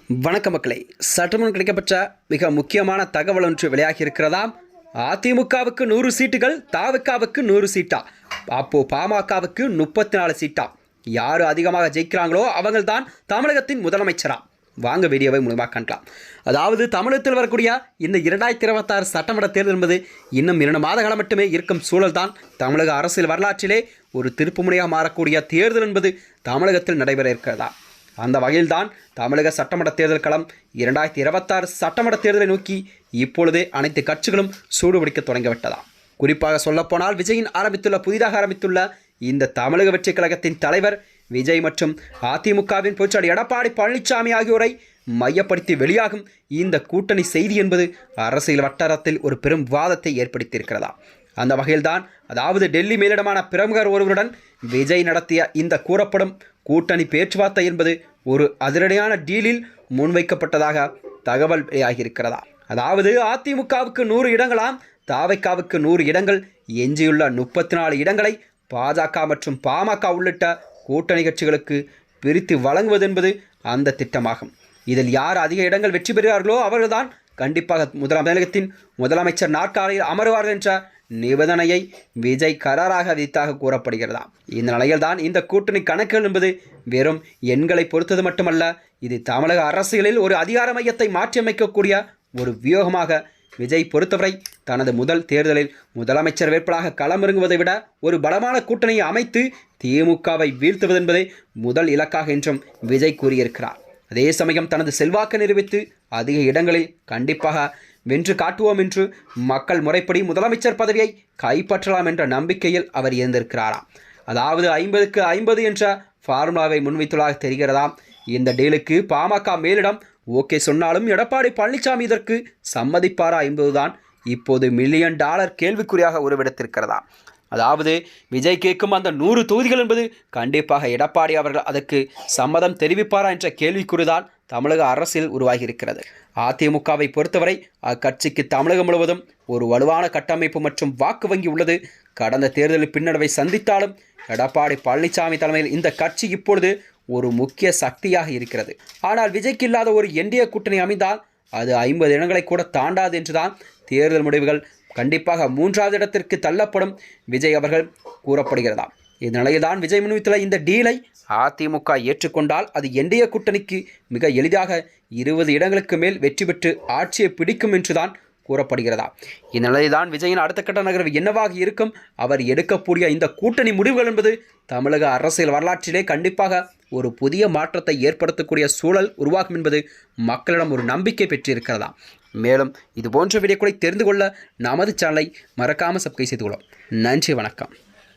வணக்க மக்களே, சற்றுமுன் கிடைக்கப்பட்ட மிக முக்கியமான தகவல் ஒன்று வெளியாகி இருக்கிறதாம். அதிமுகவுக்கு 100 சீட்டுகள், தாவகாவுக்கு 100 சீட்டா, அப்போ பாமகவுக்கு 34 சீட்டா. யார் அதிகமாக ஜெயிக்கிறாங்களோ அவங்கள் தான் தமிழகத்தின் முதலமைச்சரா. வாங்க வீடியோவை மூலமாக காணலாம். அதாவது தமிழகத்தில் வரக்கூடிய இந்த 2026 சட்டமன்ற தேர்தல் என்பது இன்னும் 2 மாத காலம் மட்டுமே இருக்கும் சூழல் தான் தமிழக அரசியல் வரலாற்றிலே ஒரு திருப்புமுனையாக மாறக்கூடிய தேர்தல் என்பது தமிழகத்தில் நடைபெற இருக்கிறதா. அந்த வகையில்தான் தமிழக சட்டமன்ற தேர்தல் களம் 2026 சட்டமன்ற தேர்தலை நோக்கி இப்பொழுதே அனைத்து கட்சிகளும் சூடுபிடிக்க தொடங்கிவிட்டதா. குறிப்பாக சொல்லப்போனால் புதிதாக ஆரம்பித்துள்ள இந்த தமிழக வெற்றி கழகத்தின் தலைவர் விஜய் மற்றும் அதிமுகவின் பொதுச்செயலாளர் எடப்பாடி பழனிசாமி ஆகியோரை மையப்படுத்தி வெளியாகும் இந்த கூட்டணி செய்தி என்பது அரசியல் வட்டாரத்தில் ஒரு பெரும் விவாதத்தை ஏற்படுத்தியிருக்கிறதா. அந்த வகையில்தான் அதாவது டெல்லி மேலிடமான பிரமுகர் ஒருவருடன் விஜய் நடத்திய இந்த கூறப்படும் கூட்டணி பேச்சுவார்த்தை என்பது ஒரு அதிரடியான டீலில் முன்வைக்கப்பட்டதாக தகவல் வெளியாகியிருக்கிறதா. அதாவது அதிமுகவுக்கு 100 இடங்களாம், தாவைக்காவுக்கு 100 இடங்கள், எஞ்சியுள்ள 34 இடங்களை பாஜக மற்றும் பாமக உள்ளிட்ட கூட்டணி கட்சிகளுக்கு பிரித்து வழங்குவது என்பது அந்த திட்டமாகும். இதில் யார் அதிக இடங்கள் வெற்றி பெறுகிறார்களோ அவர்கள்தான் கண்டிப்பாக தமிழகத்தின் முதலமைச்சர் நாற்காலியில் அமருவார்கள் என்ற நிபந்தனையை விஜய் கராராக விதித்தாக கூறப்படுகிறதா. இந்த நிலையில் தான் இந்த கூட்டணி கணக்குகள் என்பது வெறும் எண்களை பொறுத்தது மட்டுமல்ல, இது தமிழக அரசியலில் ஒரு அதிகார மையத்தை மாற்றியமைக்கக்கூடிய ஒரு வியூகமாக விஜய் பொறுத்தவரை தனது முதல் தேர்தலில் முதலமைச்சர் வேட்பாளராக களமிறங்குவதை விட ஒரு பலமான கூட்டணியை அமைத்து திமுகவை வீழ்த்துவது என்பதே முதல் இலக்காக என்றும் விஜய் கூறியிருக்கிறார். அதே சமயம் தனது செல்வாக்கு நிரூபித்து அதிக இடங்களில் கண்டிப்பாக வென்று காட்டுவோம் என்று மக்கள் முறைப்படி முதலமைச்சர் பதவியை கைப்பற்றலாம் என்ற நம்பிக்கையில் அவர் இருந்திருக்கிறாராம். அதாவது 50க்கு 50 என்ற ஃபார்முலாவை முன்வைத்துள்ளதாக தெரிகிறதாம். இந்த டீலுக்கு பாமக மேலிடம் ஓகே சொன்னாலும் எடப்பாடி பழனிசாமி இதற்கு சம்மதிப்பாரா என்பதுதான் இப்போது $1 மில்லியன் கேள்விக்குறியாக உருவெடுத்திருக்கிறதா. அதாவது விஜய் கேட்கும் அந்த 100 தொகுதிகள் என்பது கண்டிப்பாக எடப்பாடி அவர்கள் அதற்கு சம்மதம் தெரிவிப்பாரா என்ற கேள்விக்குறிதான் தமிழக அரசியல் உருவாகியிருக்கிறது. அதிமுகவை பொறுத்தவரை அக்கட்சிக்கு தமிழகம் முழுவதும் ஒரு வலுவான கட்டமைப்பு மற்றும் வாக்கு வங்கி உள்ளது. கடந்த தேர்தலில் பின்னடைவை சந்தித்தாலும் எடப்பாடி பழனிசாமி தலைமையில் இந்த கட்சி இப்பொழுது ஒரு முக்கிய சக்தியாக இருக்கிறது. ஆனால் விஜய்க்கு இல்லாத ஒரு என்டிஏ கூட்டணி அமைந்தால் அது 50 இடங்களை கூட தாண்டாது என்றுதான் தேர்தல் முடிவுகள் கண்டிப்பாக 3வது இடத்திற்கு தள்ளப்படும் விஜய் அவர்கள் கூறப்படுகிறதா. இந்த நிலையில்தான் விஜய் முன்வைத்துள்ள இந்த டீலை அதிமுக ஏற்றுக்கொண்டால் அது என்டிஏ கூட்டணிக்கு மிக எளிதாக 20 இடங்களுக்கு மேல் வெற்றி பெற்று ஆட்சியை பிடிக்கும் என்றுதான் கூறப்படுகிறதா. இந்த நிலையில்தான் விஜயின் அடுத்த கட்ட நகர்வு என்னவாக இருக்கும், அவர் எடுக்கக்கூடிய இந்த கூட்டணி முடிவுகள் என்பது தமிழக அரசியல் வரலாற்றிலே கண்டிப்பாக ஒரு புதிய மாற்றத்தை ஏற்படுத்தக்கூடிய சூழல் உருவாகும் என்பது மக்களிடம் ஒரு நம்பிக்கை பெற்றிருக்கிறதா. மேலும் இது போன்ற வீடியோக்களை தெரிந்து கொள்ள நமது சேனலை மறக்காமல் சப்ஸ்கிரைப் செய்து கொள்ளும். நன்றி, வணக்கம்.